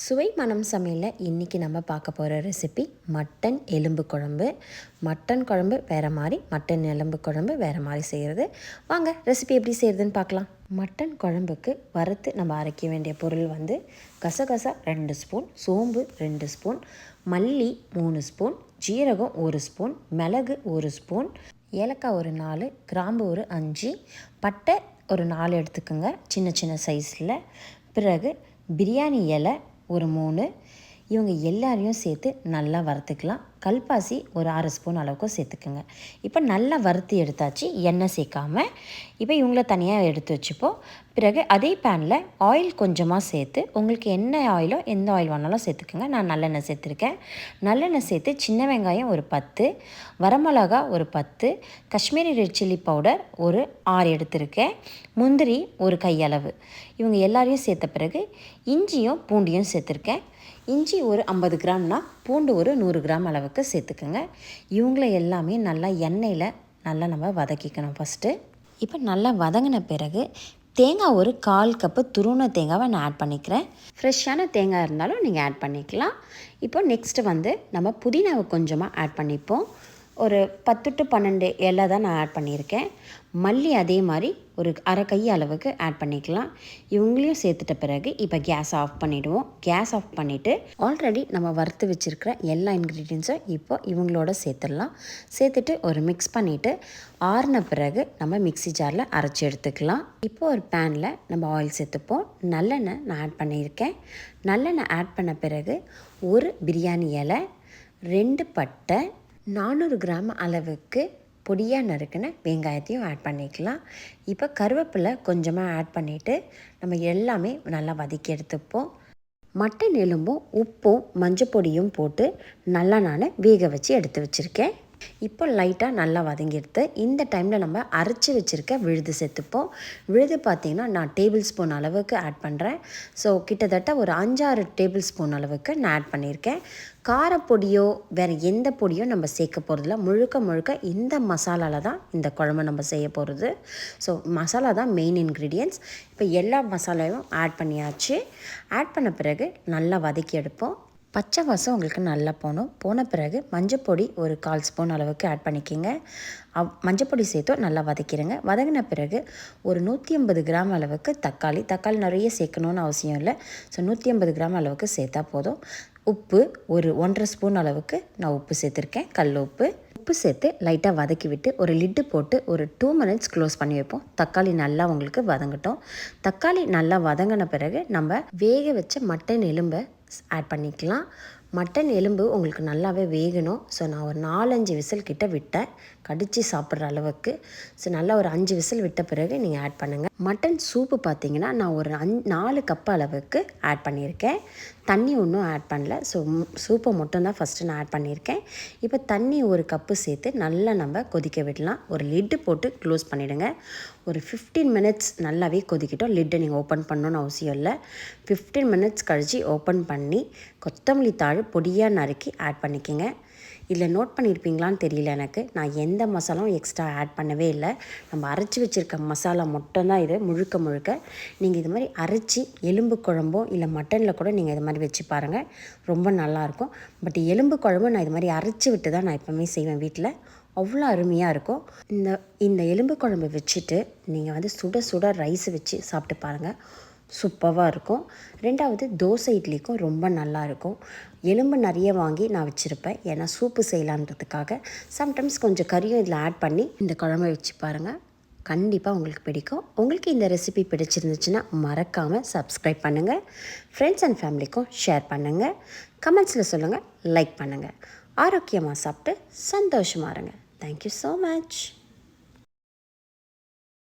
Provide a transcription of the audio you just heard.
சுவை மனம் சமையலில் இன்றைக்கி நம்ம பார்க்க போகிற ரெசிபி மட்டன் எலும்பு குழம்பு. மட்டன் குழம்பு வேறு மாதிரி, மட்டன் எலும்பு குழம்பு வேறு மாதிரி செய்கிறது. வாங்க ரெசிபி எப்படி செய்கிறதுன்னு பார்க்கலாம். மட்டன் குழம்புக்கு வறுத்து நம்ம அரைக்க வேண்டிய பொருள் வந்து கசகசா 2 ஸ்பூன், சோம்பு 2 ஸ்பூன், மல்லி 3 ஸ்பூன், ஜீரகம் 1 ஸ்பூன், மிளகு 1 ஸ்பூன், ஏலக்காய் ஒரு 4, கிராம்பு ஒரு 5, பட்டை ஒரு 4 எடுத்துக்கோங்க சின்ன சின்ன சைஸில். பிறகு பிரியாணி இலை ஒரு 3. இவங்க எல்லாரையும் சேர்த்து நல்லா வறுத்துக்கலாம். கல்பாசி ஒரு 6 ஸ்பூன் அளவுக்கு சேர்த்துக்குங்க. இப்போ நல்லா வறுத்து எடுத்தாச்சு, எண்ணெய் சேர்க்காமல். இப்போ இவங்கள தனியாக எடுத்து வச்சுப்போம். பிறகு அதே பேனில் ஆயில் கொஞ்சமாக சேர்த்து, உங்களுக்கு என்ன ஆயிலோ எந்த ஆயில் வேணாலும் சேர்த்துக்குங்க. நான் நல்லெண்ணெய் சேர்த்துருக்கேன். நல்லெண்ணெய் சேர்த்து சின்ன வெங்காயம் ஒரு 10, வரமிளகா ஒரு 10, காஷ்மீரி ரெட் சில்லி பவுடர் ஒரு 6 எடுத்திருக்கேன், முந்திரி ஒரு கையளவு. இவங்க எல்லாரையும் சேர்த்த பிறகு இஞ்சியும் பூண்டியும் சேர்த்துருக்கேன். இஞ்சி ஒரு 50 கிராம்னா பூண்டு ஒரு 100 கிராம் அளவுக்கு சேர்த்துக்குங்க. இவங்கள எல்லாமே நல்லா எண்ணெயில் நல்லா நம்ம வதக்கிக்கணும் ஃபஸ்ட்டு. இப்போ நல்லா வதங்கின பிறகு தேங்காய் ஒரு 1/4 கப்பு துருவின தேங்காவை நான் ஆட் பண்ணிக்கிறேன். ஃப்ரெஷ்ஷான தேங்காய் இருந்தாலும் நீங்கள் ஆட் பண்ணிக்கலாம். இப்போ நெக்ஸ்ட்டு வந்து நம்ம புதினாவை கொஞ்சமாக ஆட் பண்ணிப்போம். ஒரு 10 to 12 இலை தான் நான் ஆட் பண்ணியிருக்கேன். மல்லி அதே மாதிரி ஒரு அரை கை அளவுக்கு ஆட் பண்ணிக்கலாம். இவங்களையும் சேர்த்துட்ட பிறகு இப்போ கேஸ் ஆஃப் பண்ணிவிடுவோம். கேஸ் ஆஃப் பண்ணிவிட்டு ஆல்ரெடி நம்ம வறுத்து வச்சுருக்கிற எல்லா இன்க்ரீடியன்ஸும் இப்போ இவங்களோட சேர்த்துடலாம். சேர்த்துட்டு ஒரு மிக்ஸ் பண்ணிவிட்டு ஆறின பிறகு நம்ம மிக்ஸி ஜாரில் அரைச்சி எடுத்துக்கலாம். இப்போ ஒரு பேனில் நம்ம ஆயில் சேர்த்துப்போம். நல்லெண்ணெய் நான் ஆட் பண்ணியிருக்கேன். நல்லெண்ணெய் ஆட் பண்ண பிறகு ஒரு பிரியாணி இலை, 2 பட்டை, 400 கிராம் அளவுக்கு பொடியாக நறுக்கின வெங்காயத்தையும் ஆட் பண்ணிக்கலாம். இப்போ கருவேப்பிலை கொஞ்சமாக ஆட் பண்ணிவிட்டு நம்ம எல்லாமே நல்லா வதக்கி எடுத்துப்போம். மட்டன் எலும்பும் உப்பும் மஞ்சள் பொடியும் போட்டு நல்லா நான் வேக வச்சு எடுத்து வச்சுருக்கேன். இப்போ லைட்டாக நல்லா வதங்கிடுது. இந்த டைமில் நம்ம அரைச்சி வச்சுருக்க விழுது சேர்த்துப்போம். விழுது பார்த்திங்கன்னா நான் டேபிள் ஸ்பூன் அளவுக்கு ஆட் பண்ணுறேன். ஸோ கிட்டத்தட்ட ஒரு 5-6 டேபிள் ஸ்பூன் அளவுக்கு நான் ஆட் பண்ணியிருக்கேன். காரப்பொடியோ வேறு எந்த பொடியோ நம்ம சேர்க்க போகிறதில்ல. முழுக்க இந்த மசாலாவில் தான் இந்த குழம்பு நம்ம செய்ய போகிறது. ஸோ மசாலா தான் மெயின் இன்க்ரீடியன்ட்ஸ். இப்போ எல்லா மசாலாவும் ஆட் பண்ணியாச்சு. ஆட் பண்ண பிறகு நல்லா வதக்கி எடுப்போம். பச்சை வாசம் உங்களுக்கு நல்லா போன பிறகு மஞ்சப்பொடி ஒரு 1/4 ஸ்பூன் அளவுக்கு ஆட் பண்ணிக்கோங்க. மஞ்சப்பொடி சேர்த்தோ நல்லா வதக்கிடுங்க. வதங்கின பிறகு ஒரு 150 கிராம் அளவுக்கு தக்காளி நிறைய சேர்க்கணுன்னு அவசியம் இல்லை. ஸோ 150 கிராம் அளவுக்கு சேர்த்தா போதும். உப்பு ஒரு 1.5 ஸ்பூன் அளவுக்கு நான் உப்பு சேர்த்துருக்கேன், கல் உப்பு. உப்பு சேர்த்து லைட்டாக வதக்கி விட்டு ஒரு லிட்டு போட்டு ஒரு 2 minutes க்ளோஸ் பண்ணி வைப்போம். தக்காளி நல்லா உங்களுக்கு வதங்கட்டும். தக்காளி நல்லா வதங்கின பிறகு நம்ம வேக வச்ச மட்டன் எலும்பை ஆட் பண்ணிக்கலாம். மட்டன் எலும்பு உங்களுக்கு நல்லாவே வேகணும். ஸோ நான் ஒரு 4-5 விசில் கிட்ட விட்டேன், கடித்து சாப்பிட்ற அளவுக்கு. ஸோ நல்லா ஒரு 5 விசில் விட்ட பிறகு நீங்கள் ஆட் பண்ணுங்கள். மட்டன் சூப்பு பார்த்திங்கன்னா நான் ஒரு 4 கப் அளவுக்கு ஆட் பண்ணியிருக்கேன். தண்ணி ஒன்றும் ஆட் பண்ணல. ஸோ சூப்பை மட்டும்தான் ஃபஸ்ட்டு நான் ஆட் பண்ணியிருக்கேன். இப்போ தண்ணி ஒரு கப்பு சேர்த்து நல்லா நம்ம கொதிக்க விடலாம். ஒரு லிட்டு போட்டு க்ளோஸ் பண்ணிவிடுங்க. ஒரு 15 minutes நல்லாவே கொதிக்கிட்டோம். லிட்டை நீங்கள் ஓப்பன் பண்ணணுன்னு அவசியம் இல்லை. 15 minutes கழித்து ஓப்பன் பண்ணி கொத்தமல்லி தாள் பொடியாக நறுக்கி ஆட் பண்ணிக்கோங்க. இதில் நோட் பண்ணியிருப்பீங்களான்னு தெரியல எனக்கு, நான் எந்த மசாலாவும் எக்ஸ்ட்ரா ஆட் பண்ணவே இல்லை. நம்ம அரைச்சி வச்சுருக்க மசாலா மட்டும்தான் இது முழுக்க. நீங்கள் இது மாதிரி அரைச்சி எலும்பு குழம்போ இல்லை மட்டனில் கூட நீங்கள் இது மாதிரி வச்சு பாருங்கள், ரொம்ப நல்லாயிருக்கும். பட் எலும்பு குழம்பு நான் இது மாதிரி அரைச்சி விட்டு தான் நான் எப்போவுமே செய்வேன் வீட்டில். அவ்வளோ அருமையாக இருக்கும். இந்த எலும்பு குழம்பு வச்சுட்டு நீங்கள் வந்து சுட ரைஸ் வச்சு சாப்பிட்டு பாருங்கள், சூப்பராக இருக்கும். 2வது தோசை இட்லிக்கும் ரொம்ப நல்லாயிருக்கும். எலும்பு நிறைய வாங்கி நான் வச்சுருப்பேன், ஏன்னா சூப்பு செய்யலான்றதுக்காக. சம்டைம்ஸ் கொஞ்சம் கறியும் இதில் ஆட் பண்ணி இந்த குழம்பை வச்சு பாருங்கள், கண்டிப்பாக உங்களுக்கு பிடிக்கும். உங்களுக்கு இந்த ரெசிபி பிடிச்சிருந்துச்சுன்னா மறக்காமல் சப்ஸ்கிரைப் பண்ணுங்கள். ஃப்ரெண்ட்ஸ் அண்ட் ஃபேமிலிக்கும் ஷேர் பண்ணுங்கள். கமெண்ட்ஸில் சொல்லுங்கள், லைக் பண்ணுங்கள். ஆரோக்கியமாக சாப்பிட்டு சந்தோஷமாக இருங்க. Thank you so much.